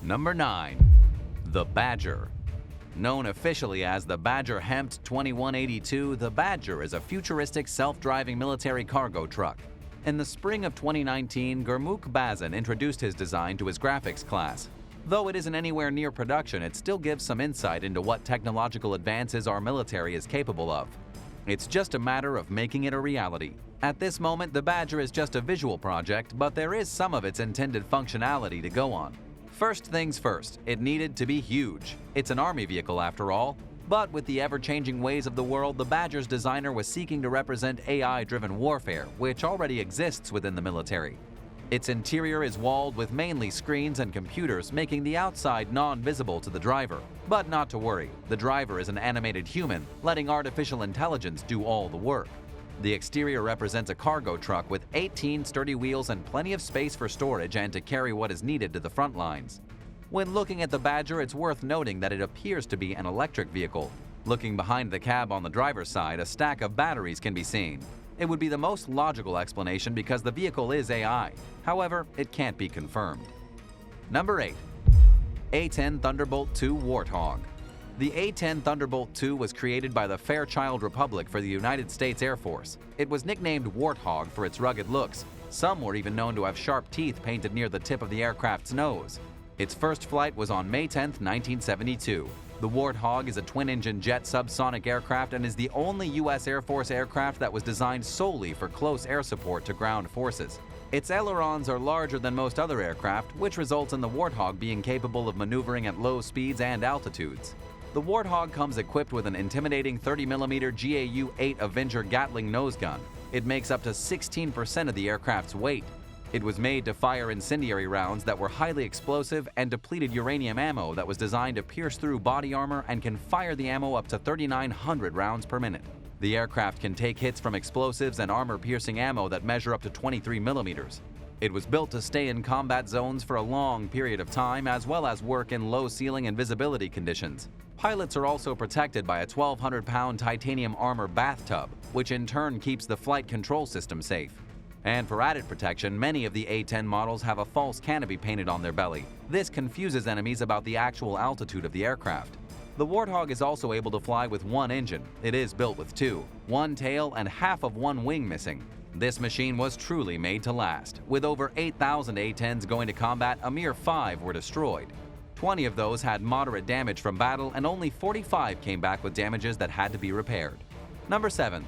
Number 9. The Badger. Known officially as the Badger Hemtt 2182, the Badger is a futuristic self-driving military cargo truck. In the spring of 2019, Gurmukh Bhasin introduced his design to his graphics class. Though it isn't anywhere near production, it still gives some insight into what technological advances our military is capable of. It's just a matter of making it a reality. At this moment, the Badger is just a visual project, but there is some of its intended functionality to go on. First things first, it needed to be huge. It's an army vehicle after all. But with the ever-changing ways of the world, the Badger's designer was seeking to represent AI-driven warfare, which already exists within the military. Its interior is walled with mainly screens and computers, making the outside non-visible to the driver. But not to worry, the driver is an animated human, letting artificial intelligence do all the work. The exterior represents a cargo truck with 18 sturdy wheels and plenty of space for storage and to carry what is needed to the front lines. When looking at the Badger, it's worth noting that it appears to be an electric vehicle. Looking behind the cab on the driver's side, a stack of batteries can be seen. It would be the most logical explanation because the vehicle is AI. However, it can't be confirmed. Number 8. A-10 Thunderbolt II Warthog. The A-10 Thunderbolt II was created by the Fairchild Republic for the United States Air Force. It was nicknamed Warthog for its rugged looks. Some were even known to have sharp teeth painted near the tip of the aircraft's nose. Its first flight was on May 10, 1972. The Warthog is a twin-engine jet subsonic aircraft and is the only U.S. Air Force aircraft that was designed solely for close air support to ground forces. Its ailerons are larger than most other aircraft, which results in the Warthog being capable of maneuvering at low speeds and altitudes. The Warthog comes equipped with an intimidating 30mm GAU-8 Avenger Gatling nose gun. It makes up to 16% of the aircraft's weight. It was made to fire incendiary rounds that were highly explosive and depleted uranium ammo that was designed to pierce through body armor and can fire the ammo up to 3,900 rounds per minute. The aircraft can take hits from explosives and armor-piercing ammo that measure up to 23mm. It was built to stay in combat zones for a long period of time, as well as work in low ceiling and visibility conditions. Pilots are also protected by a 1,200-pound titanium armor bathtub, which in turn keeps the flight control system safe. And for added protection, many of the A-10 models have a false canopy painted on their belly. This confuses enemies about the actual altitude of the aircraft. The Warthog is also able to fly with one engine. It is built with two, one tail and half of one wing missing. This machine was truly made to last. With over 8,000 A-10s going to combat, a mere 5 were destroyed. 20 of those had moderate damage from battle, and only 45 came back with damages that had to be repaired. Number 7.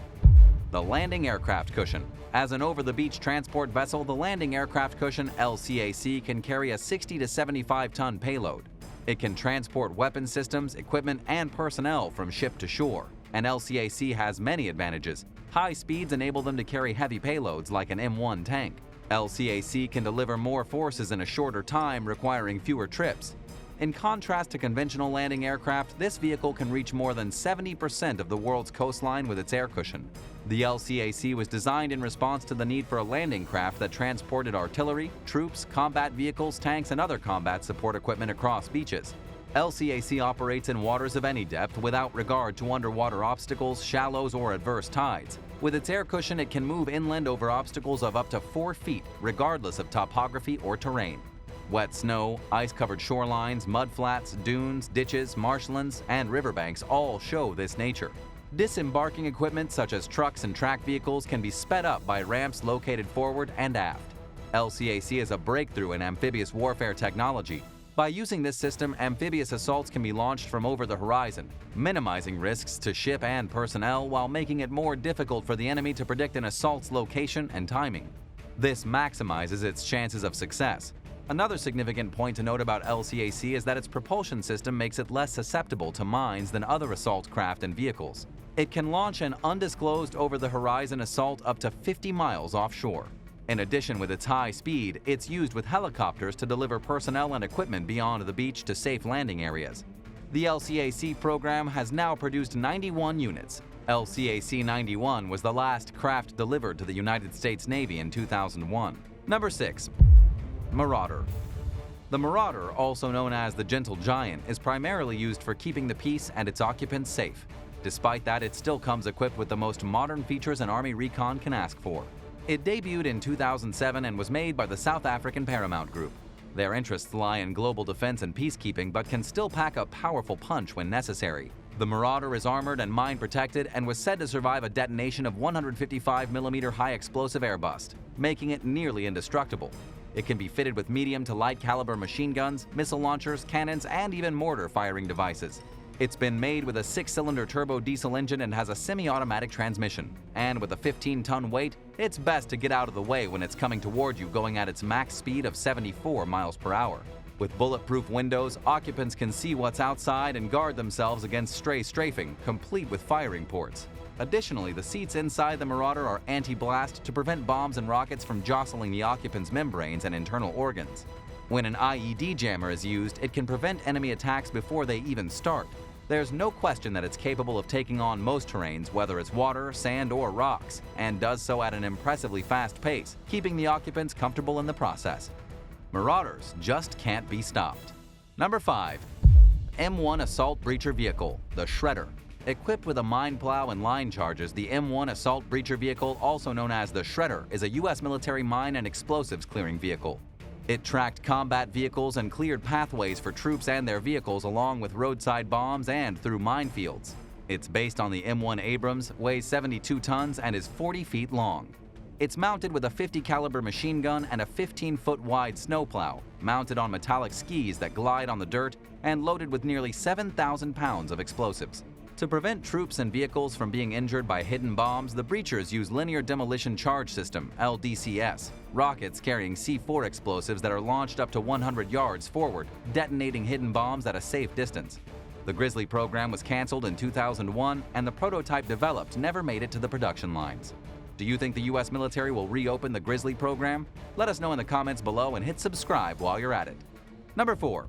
The Landing Aircraft Cushion. As an over-the-beach transport vessel, the Landing Aircraft Cushion LCAC can carry a 60 to 75-ton payload. It can transport weapon systems, equipment, and personnel from ship to shore. An LCAC has many advantages. High speeds enable them to carry heavy payloads like an M1 tank. LCAC can deliver more forces in a shorter time, requiring fewer trips. In contrast to conventional landing aircraft, this vehicle can reach more than 70% of the world's coastline with its air cushion. The LCAC was designed in response to the need for a landing craft that transported artillery, troops, combat vehicles, tanks, and other combat support equipment across beaches. LCAC operates in waters of any depth without regard to underwater obstacles, shallows, or adverse tides. With its air cushion, it can move inland over obstacles of up to 4 feet, regardless of topography or terrain. Wet snow, ice-covered shorelines, mudflats, dunes, ditches, marshlands, and riverbanks all show this nature. Disembarking equipment such as trucks and track vehicles can be sped up by ramps located forward and aft. LCAC is a breakthrough in amphibious warfare technology. By using this system, amphibious assaults can be launched from over the horizon, minimizing risks to ship and personnel while making it more difficult for the enemy to predict an assault's location and timing. This maximizes its chances of success. Another significant point to note about LCAC is that its propulsion system makes it less susceptible to mines than other assault craft and vehicles. It can launch an undisclosed over-the-horizon assault up to 50 miles offshore. In addition, with its high speed, it's used with helicopters to deliver personnel and equipment beyond the beach to safe landing areas. The LCAC program has now produced 91 units. LCAC 91 was the last craft delivered to the United States Navy in 2001. Number 6. Marauder. The Marauder, also known as the Gentle Giant, is primarily used for keeping the peace and its occupants safe. Despite that, it still comes equipped with the most modern features an Army recon can ask for. It debuted in 2007 and was made by the South African Paramount Group. Their interests lie in global defense and peacekeeping, but can still pack a powerful punch when necessary. The Marauder is armored and mine-protected and was said to survive a detonation of 155mm high-explosive airburst, making it nearly indestructible. It can be fitted with medium to light-caliber machine guns, missile launchers, cannons, and even mortar-firing devices. It's been made with a 6-cylinder turbo diesel engine and has a semi-automatic transmission. And with a 15-ton weight, it's best to get out of the way when it's coming toward you going at its max speed of 74 miles per hour. With bulletproof windows, occupants can see what's outside and guard themselves against stray strafing, complete with firing ports. Additionally, the seats inside the Marauder are anti-blast to prevent bombs and rockets from jostling the occupants' membranes and internal organs. When an IED jammer is used, it can prevent enemy attacks before they even start. There's no question that it's capable of taking on most terrains, whether it's water, sand, or rocks, and does so at an impressively fast pace, keeping the occupants comfortable in the process. Marauders just can't be stopped. Number 5. M1 Assault Breacher Vehicle, the Shredder. Equipped with a mine plow and line charges, the M1 Assault Breacher Vehicle, also known as the Shredder, is a U.S. military mine and explosives clearing vehicle. It tracked combat vehicles and cleared pathways for troops and their vehicles along with roadside bombs and through minefields. It's based on the M1 Abrams, weighs 72 tons, and is 40 feet long. It's mounted with a 50 caliber machine gun and a 15-foot wide snowplow, mounted on metallic skis that glide on the dirt, and loaded with nearly 7,000 pounds of explosives. To prevent troops and vehicles from being injured by hidden bombs, the breachers use Linear Demolition Charge System, LDCS, rockets carrying C4 explosives that are launched up to 100 yards forward, detonating hidden bombs at a safe distance. The Grizzly program was canceled in 2001, and the prototype developed never made it to the production lines. Do you think the U.S. military will reopen the Grizzly program? Let us know in the comments below and hit subscribe while you're at it. Number 4.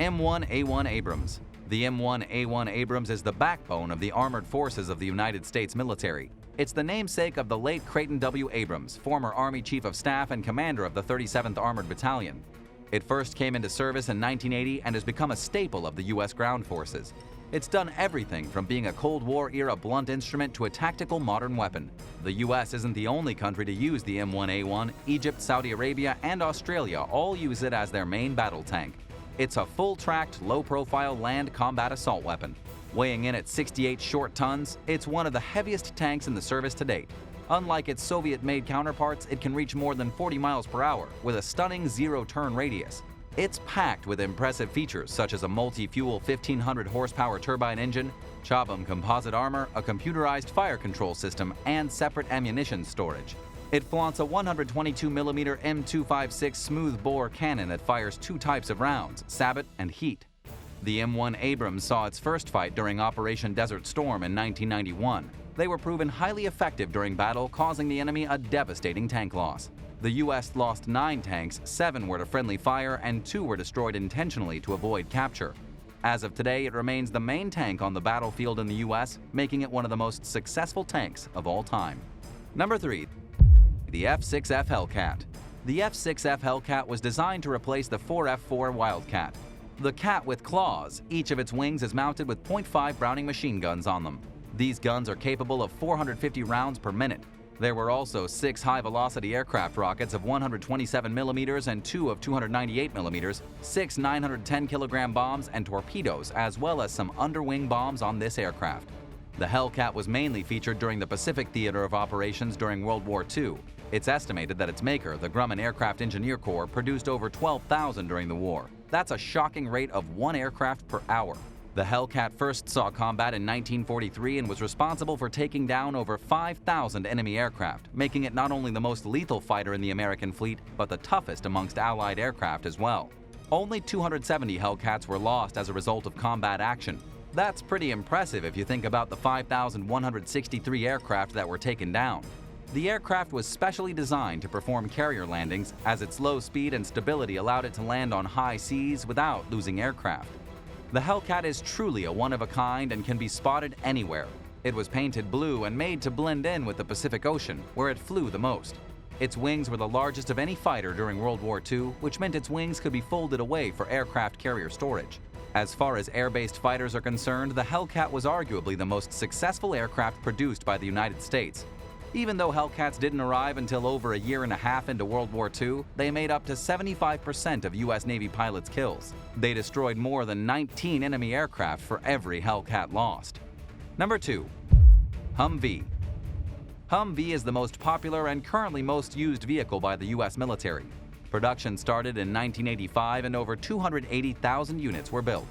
M1A1 Abrams. The M1A1 Abrams is the backbone of the armored forces of the United States military. It's the namesake of the late Creighton W. Abrams, former Army Chief of Staff and commander of the 37th Armored Battalion. It first came into service in 1980 and has become a staple of the U.S. ground forces. It's done everything from being a Cold War-era blunt instrument to a tactical modern weapon. The U.S. isn't the only country to use the M1A1. Egypt, Saudi Arabia, and Australia all use it as their main battle tank. It's a full-tracked, low-profile land combat assault weapon. Weighing in at 68 short tons, it's one of the heaviest tanks in the service to date. Unlike its Soviet-made counterparts, it can reach more than 40 miles per hour with a stunning zero-turn radius. It's packed with impressive features such as a multi-fuel 1,500 horsepower turbine engine, Chabum composite armor, a computerized fire control system, and separate ammunition storage. It flaunts a 122mm M256 smooth-bore cannon that fires 2 types of rounds, sabot and heat. The M1 Abrams saw its first fight during Operation Desert Storm in 1991. They were proven highly effective during battle, causing the enemy a devastating tank loss. The U.S. lost 9 tanks, 7 were to friendly fire, and 2 were destroyed intentionally to avoid capture. As of today, it remains the main tank on the battlefield in the U.S., making it one of the most successful tanks of all time. Number 3. The F-6F Hellcat. The F-6F Hellcat was designed to replace the 4F-4 Wildcat. The cat with claws, each of its wings is mounted with .5 Browning machine guns on them. These guns are capable of 450 rounds per minute. There were also 6 high-velocity aircraft rockets of 127mm and 2 of 298mm, 6 910-kilogram bombs and torpedoes, as well as some underwing bombs on this aircraft. The Hellcat was mainly featured during the Pacific theater of operations during World War II. It's estimated that its maker, the Grumman Aircraft Engineer Corps, produced over 12,000 during the war. That's a shocking rate of 1 aircraft per hour. The Hellcat first saw combat in 1943 and was responsible for taking down over 5,000 enemy aircraft, making it not only the most lethal fighter in the American fleet, but the toughest amongst Allied aircraft as well. Only 270 Hellcats were lost as a result of combat action. That's pretty impressive if you think about the 5,163 aircraft that were taken down. The aircraft was specially designed to perform carrier landings, as its low speed and stability allowed it to land on high seas without losing aircraft. The Hellcat is truly a one-of-a-kind and can be spotted anywhere. It was painted blue and made to blend in with the Pacific Ocean, where it flew the most. Its wings were the largest of any fighter during World War II, which meant its wings could be folded away for aircraft carrier storage. As far as air-based fighters are concerned, the Hellcat was arguably the most successful aircraft produced by the United States. Even though Hellcats didn't arrive until over a year and a half into World War II, they made up to 75% of U.S. Navy pilots' kills. They destroyed more than 19 enemy aircraft for every Hellcat lost. Number 2. Humvee. Humvee is the most popular and currently most used vehicle by the U.S. military. Production started in 1985 and over 280,000 units were built.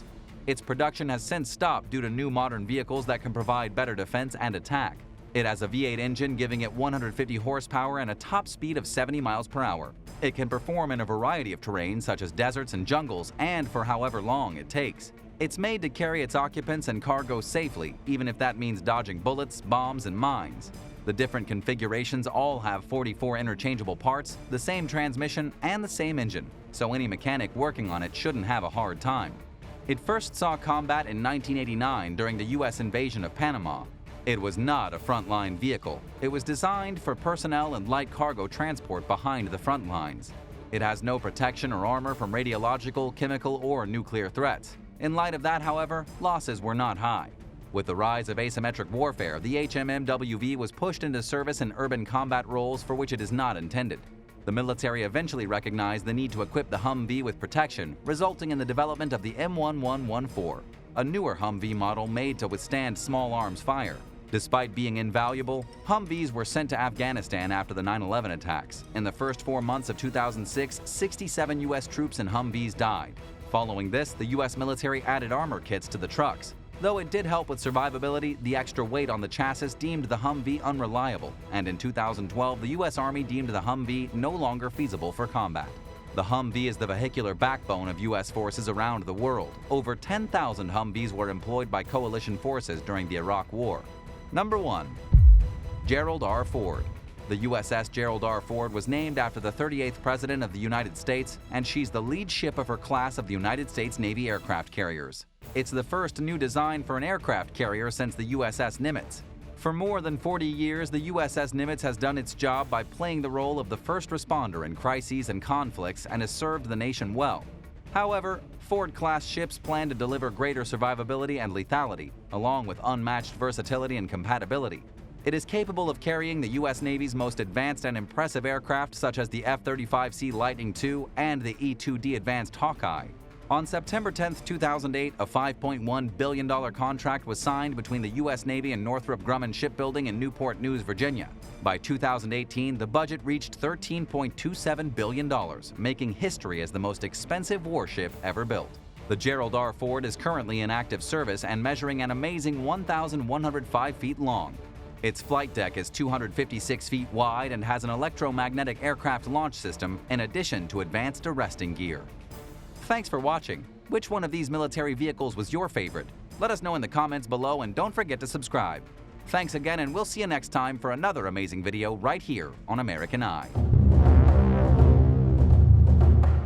Its production has since stopped due to new modern vehicles that can provide better defense and attack. It has a V8 engine giving it 150 horsepower and a top speed of 70 miles per hour. It can perform in a variety of terrains such as deserts and jungles and for however long it takes. It's made to carry its occupants and cargo safely, even if that means dodging bullets, bombs, and mines. The different configurations all have 44 interchangeable parts, the same transmission, and the same engine, so any mechanic working on it shouldn't have a hard time. It first saw combat in 1989 during the U.S. invasion of Panama. It was not a frontline vehicle. It was designed for personnel and light cargo transport behind the front lines. It has no protection or armor from radiological, chemical, or nuclear threats. In light of that, however, losses were not high. With the rise of asymmetric warfare, the HMMWV was pushed into service in urban combat roles for which it is not intended. The military eventually recognized the need to equip the Humvee with protection, resulting in the development of the M1114, a newer Humvee model made to withstand small arms fire. Despite being invaluable, Humvees were sent to Afghanistan after the 9/11 attacks. In the first 4 months of 2006, 67 U.S. troops in Humvees died. Following this, the U.S. military added armor kits to the trucks. Though it did help with survivability, the extra weight on the chassis deemed the Humvee unreliable, and in 2012, the U.S. Army deemed the Humvee no longer feasible for combat. The Humvee is the vehicular backbone of U.S. forces around the world. Over 10,000 Humvees were employed by coalition forces during the Iraq War. Number 1. Gerald R. Ford. The USS Gerald R. Ford was named after the 38th President of the United States, and she's the lead ship of her class of the United States Navy aircraft carriers. It's the first new design for an aircraft carrier since the USS Nimitz. For more than 40 years, the USS Nimitz has done its job by playing the role of the first responder in crises and conflicts and has served the nation well. However, Ford-class ships plan to deliver greater survivability and lethality, along with unmatched versatility and compatibility. It is capable of carrying the U.S. Navy's most advanced and impressive aircraft such as the F-35C Lightning II and the E-2D Advanced Hawkeye. On September 10, 2008, a $5.1 billion contract was signed between the U.S. Navy and Northrop Grumman Shipbuilding in Newport News, Virginia. By 2018, the budget reached $13.27 billion, making history as the most expensive warship ever built. The Gerald R. Ford is currently in active service and measuring an amazing 1,105 feet long. Its flight deck is 256 feet wide and has an electromagnetic aircraft launch system in addition to advanced arresting gear. Thanks for watching. Which one of these military vehicles was your favorite? Let us know in the comments below and don't forget to subscribe. Thanks again, and we'll see you next time for another amazing video right here on American Eye.